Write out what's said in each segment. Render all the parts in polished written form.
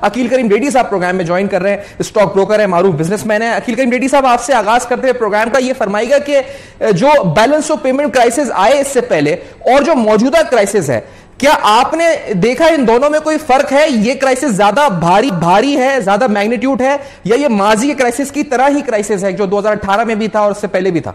अकील करीम रेड्डी साहब प्रोग्राम में ज्वाइन कर रहे हैं, स्टॉक ब्रोकर है, मारूफ बिजनेसमैन है। अकील करीम रेड्डी साहब, आपसे आगाज करते हुए प्रोग्राम का ये फरमाइएगा कि जो बैलेंस ऑफ पेमेंट क्राइसिस आए इससे पहले और जो मौजूदा क्राइसिस है, क्या आपने देखा इन दोनों में कोई फर्क है? ये क्राइसिस ज्यादा भारी है, ज्यादा मैग्नीट्यूड है, या ये माजी के क्राइसिस की तरह ही क्राइसिस है जो 2018 में भी था और उससे पहले भी था?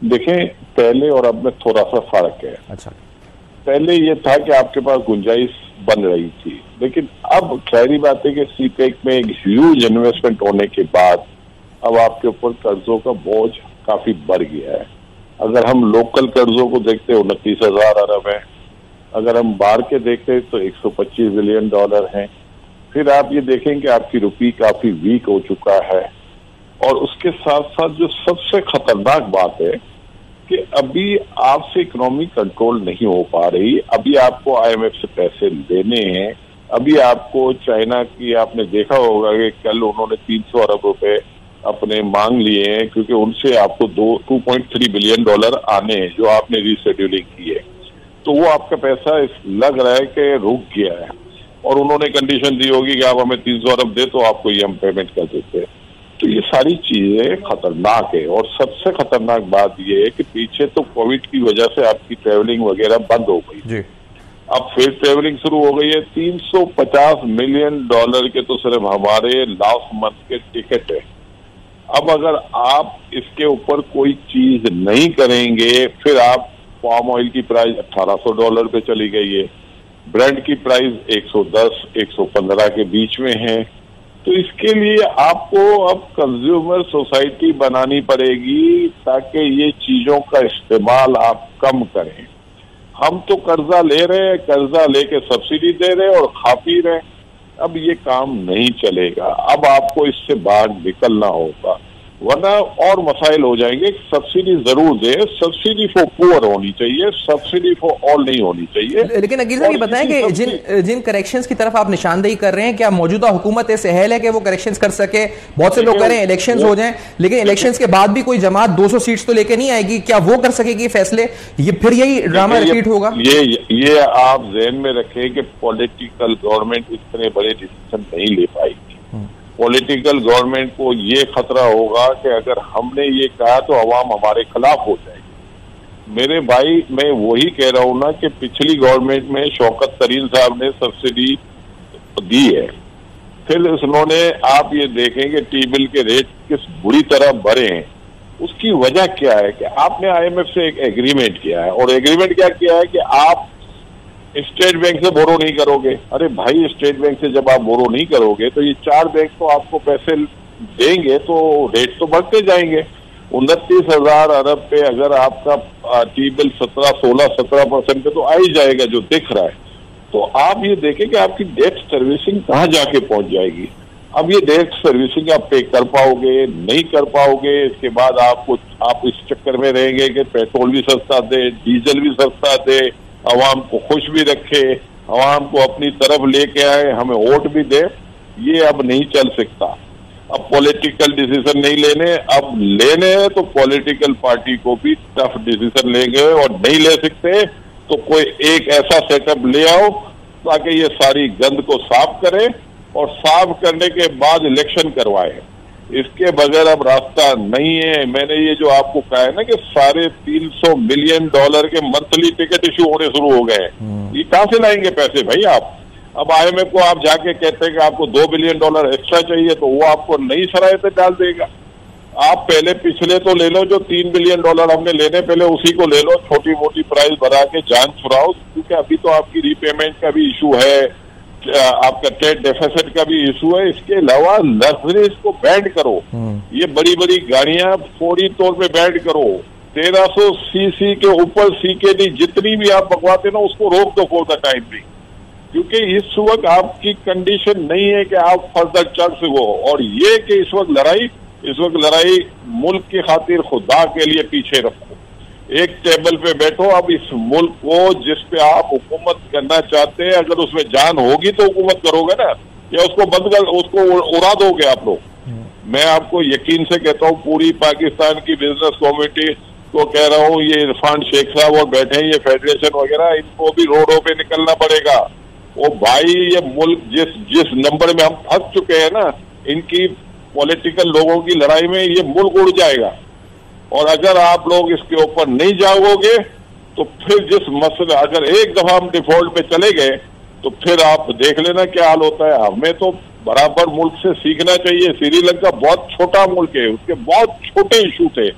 देखें, पहले और अब में थोड़ा सा फर्क है। अच्छा, पहले ये था कि आपके पास गुंजाइश बन रही थी, लेकिन अब खैरी बात है कि सीपेक में एक ह्यूज इन्वेस्टमेंट होने के बाद अब आपके ऊपर कर्जों का बोझ काफी बढ़ गया है। अगर हम लोकल कर्जों को देखते हैं 29,000 अरब है, अगर हम बाहर के देखते हैं तो 125 बिलियन डॉलर है। फिर आप ये देखें कि आपकी रुपी काफी वीक हो चुका है, और उसके साथ साथ जो सबसे खतरनाक बात है कि अभी आपसे इकोनॉमी कंट्रोल नहीं हो पा रही। अभी आपको आईएमएफ से पैसे लेने हैं, अभी आपको चाइना की, आपने देखा होगा कि कल उन्होंने 300 अरब रुपए अपने मांग लिए हैं, क्योंकि उनसे आपको 2.3 बिलियन डॉलर आने हैं जो आपने रीशेड्यूलिंग की है। तो वो आपका पैसा लग रहा है कि रुक गया है, और उन्होंने कंडीशन दी होगी कि आप हमें 300 अरब दे तो आपको ये हम पेमेंट कर देते हैं। तो ये सारी चीजें खतरनाक है, और सबसे खतरनाक बात ये है कि पीछे तो कोविड की वजह से आपकी ट्रेवलिंग वगैरह बंद हो गई जी। अब फिर ट्रेवलिंग शुरू हो गई है। 350 मिलियन डॉलर के तो सिर्फ हमारे लास्ट मंथ के टिकट है। अब अगर आप इसके ऊपर कोई चीज नहीं करेंगे, फिर आप पाम ऑयल की प्राइस $1800 पे चली गई है, ब्रेंड की प्राइस 110-115 के बीच में है। तो इसके लिए आपको अब कंज्यूमर सोसाइटी बनानी पड़ेगी ताकि ये चीजों का इस्तेमाल आप कम करें। हम तो कर्जा ले रहे हैं, कर्जा लेके सब्सिडी दे रहे हैं और खा पी रहे हैं। अब ये काम नहीं चलेगा, अब आपको इससे बाहर निकलना होगा, वरना और मसाइल हो जाएंगे। सब्सिडी जरूर दे, सब्सिडी फॉर पुअर होनी चाहिए, सब्सिडी फॉर ऑल नहीं होनी चाहिए। लेकिन अकील साहब ये बताएं कि जिन करेक्शंस की तरफ आप निशानदेही कर रहे हैं, क्या मौजूदा हुकूमत ऐसे सहल है कि वो करेक्शंस कर सके? बहुत से लोग कह रहे हैं इलेक्शंस हो जाएं, लेकिन इलेक्शंस के बाद भी कोई जमात 200 सीट्स तो लेके नहीं आएगी, क्या वो कर सकेगी फैसले? ये फिर यही ड्रामा रिपीट होगा? ये आप ज़हन में रखें कि पॉलिटिकल गवर्नमेंट इतने बड़े डिसीजन नहीं ले पाएगी। पॉलिटिकल गवर्नमेंट को ये खतरा होगा कि अगर हमने ये कहा तो अवाम हमारे खिलाफ हो जाएगी। मेरे भाई, मैं वही कह रहा हूं ना कि पिछली गवर्नमेंट में शौकत तरीन साहब ने सब्सिडी दी है, फिर उन्होंने, आप ये देखेंगे टी बिल के रेट किस बुरी तरह बढ़े हैं। उसकी वजह क्या है कि आपने आईएमएफ से एक एग्रीमेंट किया है, और एग्रीमेंट क्या किया है कि आप स्टेट बैंक से बोरो नहीं करोगे। अरे भाई, स्टेट बैंक से जब आप बोरो नहीं करोगे तो ये 4 बैंक तो आपको पैसे देंगे, तो रेट तो बढ़ते जाएंगे। 29,000 अरब पे अगर आपका टी बिल 16-17% पे तो आ ही जाएगा जो दिख रहा है। तो आप ये देखें कि आपकी डेट सर्विसिंग कहाँ जाके पहुंच जाएगी। अब ये डेट सर्विसिंग आप पे कर पाओगे, नहीं कर पाओगे। इसके बाद आप इस चक्कर में रहेंगे कि पेट्रोल भी सस्ता दे, डीजल भी सस्ता दे, अवाम को खुश भी रखे, अवाम को अपनी तरफ लेके आए, हमें वोट भी दे। ये अब नहीं चल सकता। अब पॉलिटिकल डिसीजन नहीं लेने, अब लेने हैं तो पॉलिटिकल पार्टी को भी टफ डिसीजन लेंगे, और नहीं ले सकते तो कोई एक ऐसा सेटअप ले आओ ताकि ये सारी गंद को साफ करे, और साफ करने के बाद इलेक्शन करवाए। इसके बगैर अब रास्ता नहीं है। मैंने ये जो आपको कहा है ना कि $350 मिलियन के मंथली टिकट इश्यू होने शुरू हो गए, ये कहां से लाएंगे पैसे भाई आप? अब आईएमएफ को आप जाके कहते हैं कि आपको $2 बिलियन एक्स्ट्रा चाहिए, तो वो आपको नई शराय पे डाल देगा। आप पहले पिछले तो ले लो, जो $3 बिलियन हमने लेने, पहले उसी को ले लो, छोटी मोटी प्राइस बढ़ा के जान छुड़ाओ, क्योंकि अभी तो आपकी रीपेमेंट का भी इशू है, आपका ट्रेड डेफिसिट का भी इशू है। इसके अलावा लग्जरीज को बैंड करो, ये बड़ी बड़ी गाड़ियां फौरी तौर पे बैंड करो। 1300 सीसी के ऊपर सीकेडी जितनी भी आप बकवाते ना, उसको रोक दो फॉर द टाइम भी, क्योंकि इस वक्त आपकी कंडीशन नहीं है कि आप फर्दर चढ़ सको। और ये कि इस वक्त लड़ाई मुल्क की खातिर खुदा के लिए पीछे रखो, एक टेबल पे बैठो। अब इस मुल्क को जिस पे आप हुकूमत करना चाहते हैं, अगर उसमें जान होगी तो हुकूमत करोगे ना, या उसको बंद कर, उसको उड़ा दोगे आप लोग? मैं आपको यकीन से कहता हूँ, पूरी पाकिस्तान की बिजनेस कम्युनिटी को कह रहा हूँ, ये इरफान शेख साहब और बैठे हैं ये फेडरेशन वगैरह, इनको भी रोडों पे निकलना पड़ेगा। वो भाई ये मुल्क जिस नंबर में हम फंस चुके हैं ना, इनकी पॉलिटिकल लोगों की लड़ाई में ये मुल्क उड़ जाएगा। और अगर आप लोग इसके ऊपर नहीं जाओगे तो फिर जिस मसले, अगर एक दफा हम डिफॉल्ट पे चले गए तो फिर आप देख लेना क्या हाल होता है। हमें तो बराबर मुल्क से सीखना चाहिए। श्रीलंका बहुत छोटा मुल्क है, उसके बहुत छोटे इशू थे,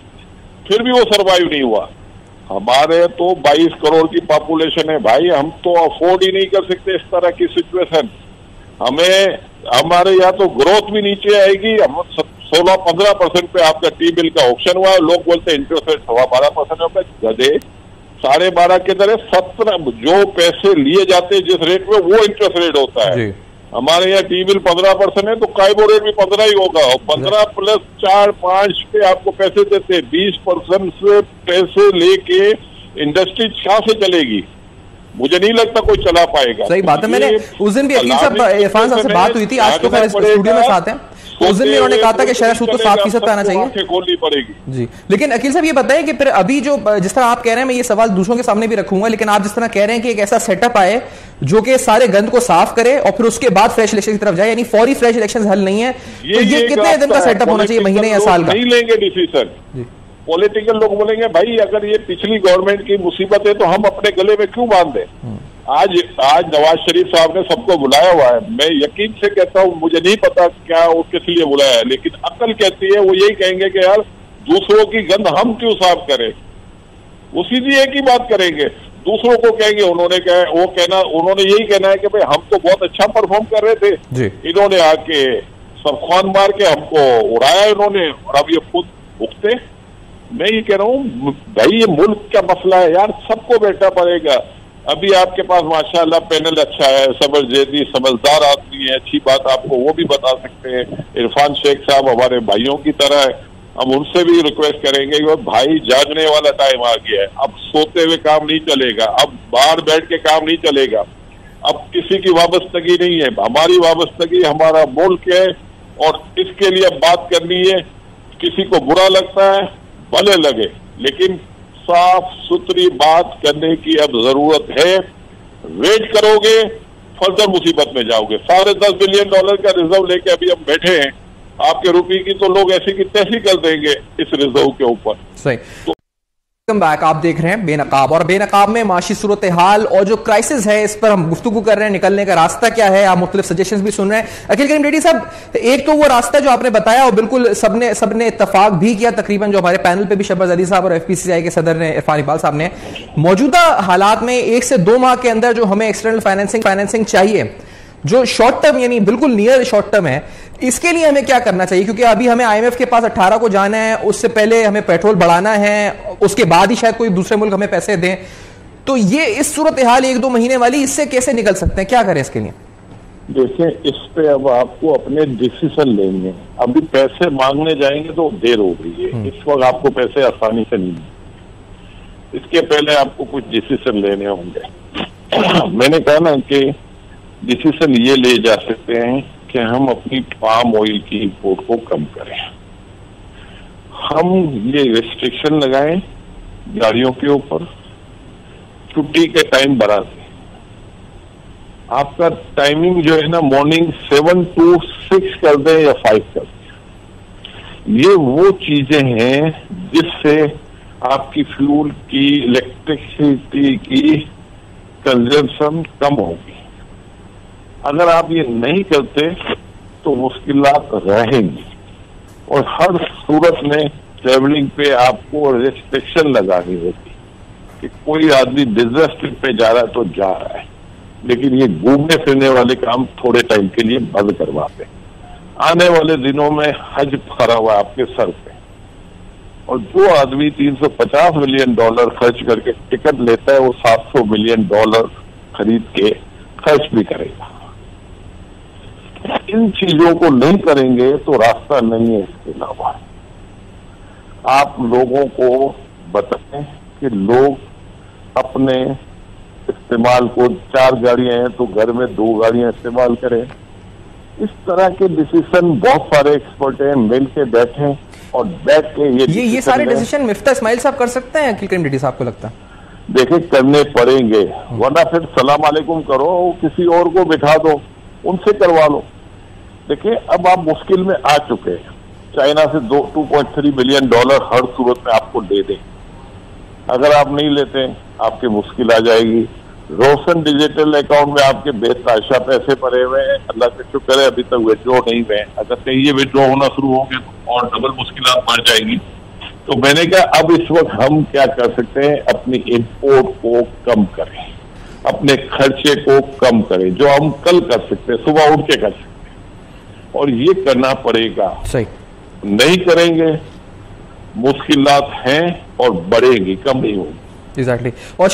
फिर भी वो सरवाइव नहीं हुआ। हमारे तो 22 करोड़ की पॉपुलेशन है भाई, हम तो अफोर्ड ही नहीं कर सकते इस तरह की सिचुएशन। हमें हमारे यहाँ तो ग्रोथ भी नीचे आएगी। हम 16-15% पे आपका टी बिल का ऑप्शन हुआ है, लोग बोलते हैं इंटरेस्ट रेट 12.5% होगा। गधे 12.5 के दर 17, जो पैसे लिए जाते हैं जिस रेट में वो इंटरेस्ट रेट होता है। हमारे यहाँ टी बिल 15% है तो काइबो रेट भी 15 ही होगा, और 15 + 4-5 पे आपको पैसे देते हैं। 20% से पैसे लेके इंडस्ट्री कहाँ से चलेगी? मुझे नहीं लगता कोई चला पाएगा। सही बात है। मैंने उस दिन भी अकील साहब, इरफान साहब से बात हुई थी, आज तो खैर स्टूडियो में साथ हैं। उस दिन भी उन्होंने कहा था कि शहर सूद को 7% पे आना चाहिए। खोलनी पड़ेगी जी। लेकिन अकील साहब ये बताएं कि फिर अभी जो जिस तरह आप कह रहे हैं, मैं ये सवाल दूसरों के सामने भी रखूंगा, लेकिन आप जिस तरह कह रहे हैं कि एक ऐसा सेटअप आए जो कि सारे गंद को साफ करे और फिर उसके बाद फ्रेश इलेक्शन की तरफ जाए, यानी फौरी फ्रेश इलेक्शन हल नहीं है, तो ये कितने दिन का सेटअप होना चाहिए, महीने या साल का? नहीं लेंगे डिसीजन। पॉलिटिकल लोग बोलेंगे भाई अगर ये पिछली गवर्नमेंट की मुसीबत है तो हम अपने गले में क्यों बांध दें। आज नवाज शरीफ साहब ने सबको बुलाया हुआ है। मैं यकीन से कहता हूँ, मुझे नहीं पता क्या वो किस लिए बुलाया है, लेकिन अकल कहती है वो यही कहेंगे कि यार दूसरों की गंद हम क्यों साफ करें। वो सीधी एक ही बात करेंगे, दूसरों को कहेंगे उन्होंने यही कहना है कि भाई हम तो बहुत अच्छा परफॉर्म कर रहे थे, इन्होंने आके सब खान मार के हमको उड़ाया इन्होंने, और अब ये खुद भुगते। मैं ये कह रहा हूँ भाई ये मुल्क का मसला है यार, सबको बैठना पड़ेगा। अभी आपके पास माशाल्लाह पैनल अच्छा है, सबर जैदी समझदार आदमी है, अच्छी बात आपको वो भी बता सकते हैं। इरफान शेख साहब हमारे भाइयों की तरह है, हम उनसे भी रिक्वेस्ट करेंगे कि भाई जागने वाला टाइम आ गया है, अब सोते हुए काम नहीं चलेगा, अब बाहर बैठ के काम नहीं चलेगा, अब किसी की वाबस्तगी नहीं है, हमारी वाबस्तगी हमारा मुल्क है और इसके लिए अब बात करनी है। किसी को बुरा लगता है भले लगे, लेकिन साफ सुथरी बात करने की अब जरूरत है। वेट करोगे फर्दर मुसीबत में जाओगे। $10.5 बिलियन का रिजर्व लेके अभी हम बैठे हैं, आपके रुपये की तो लोग ऐसी की तैसी कर देंगे इस रिजर्व के ऊपर। सही। तो बैक आप देख रहे हैं बेनकाब, और बेनकाब में माशी सूरत हाल और जो क्राइसिस है इस पर हम गुफ्तगू कर रहे हैं, निकलने का रास्ता क्या है, आप मुख्तलिफ सजेशंस भी सुन रहे हैं। अखिल करीम रेड्डी साहब, एक तो वो रास्ता जो आपने बताया और बिल्कुल सबने इत्तफाक भी किया, तकरीबन जो हमारे पैनल पे भी शहबाज अली साहब और FPCCI के सदर ने इरफान इकबाल साहब ने, मौजूदा हालात में 1 से 2 माह के अंदर जो हमें एक्सटर्नल फाइनेंसिंग चाहिए, जो शॉर्ट टर्म यानी बिल्कुल नियर शॉर्ट टर्म है, इसके लिए हमें क्या करना चाहिए? क्योंकि अभी हमें IMF के पास 18 को जाना है, उससे पहले हमें पेट्रोल बढ़ाना है, उसके बाद ही शायद कोई दूसरे मुल्क हमें पैसे दें। तो ये इस सूरत हाल 1-2 महीने वाली, इससे कैसे निकल सकते हैं, क्या करें इसके लिए? देखिए, इस पे अब आपको अपने डिसीजन लेंगे। अभी पैसे मांगने जाएंगे तो देर हो गई है, इस वक्त आपको पैसे आसानी से नहीं मिलेंगे। इसके पहले आपको कुछ डिसीजन लेने होंगे। मैंने कहा ना कि डिसीजन ये ले जा सकते हैं कि हम अपनी पाम ऑयल की इंपोर्ट को कम करें, हम ये रिस्ट्रिक्शन लगाएं गाड़ियों के ऊपर, छुट्टी के टाइम बढ़ा दें, आपका टाइमिंग जो है ना मॉर्निंग 7 to 6 कर दें या 5 कर दें। ये वो चीजें हैं जिससे आपकी फ्यूल की, इलेक्ट्रिसिटी की कंजम्पशन कम होगी। अगर आप ये नहीं करते तो मुश्किलात रहेंगी, और हर सूरत में ट्रेवलिंग पे आपको रिस्ट्रिक्शन लगानी होगी कि कोई आदमी बिजनेस ट्रिप पे जा रहा है तो जा रहा है, लेकिन ये घूमने फिरने वाले काम थोड़े टाइम के लिए बंद करवाते। आने वाले दिनों में हज खड़ा हुआ आपके सर पे, और जो आदमी $350 मिलियन खर्च करके टिकट लेता है वो $700 मिलियन खरीद के खर्च भी करेगा। इन चीजों को नहीं करेंगे तो रास्ता नहीं है। इसके अलावा आप लोगों को बताएं कि लोग अपने इस्तेमाल को, 4 गाड़ियां हैं तो घर में 2 गाड़ियां इस्तेमाल करें। इस तरह के डिसीजन बहुत सारे एक्सपर्ट हैं, मिल के बैठे और बैठ के ये सारे डिसीजन मिफ्ता इस्माइल साहब कर सकते हैं अखिल करीम रेड्डी साहब को लगता है? देखे करने पड़ेंगे, वरना फिर सलाम अलैकुम करो, किसी और को बिठा दो, उनसे करवा लो। देखिए अब आप मुश्किल में आ चुके हैं, चाइना से 2.3 बिलियन डॉलर हर सूरत में आपको दे दें, अगर आप नहीं लेते आपकी मुश्किल आ जाएगी। रोशन डिजिटल अकाउंट में आपके बेतहाशा पैसे पड़े हुए हैं, अल्लाह का शुक्र है अभी तक विड्रॉ नहीं हुए, अगर कहीं ये विड्रॉ होना शुरू हो गए तो और डबल मुश्किल बढ़ जाएगी। तो मैंने कहा अब इस वक्त हम क्या कर सकते हैं, अपनी इंपोर्ट को कम करें, अपने खर्चे को कम करें, जो हम कल कर सकते हैं, सुबह उठ के कर सकते हैं, और ये करना पड़ेगा। सही नहीं करेंगे मुश्किलात हैं और बढ़ेंगी, कम नहीं होगी। एग्जैक्टली। और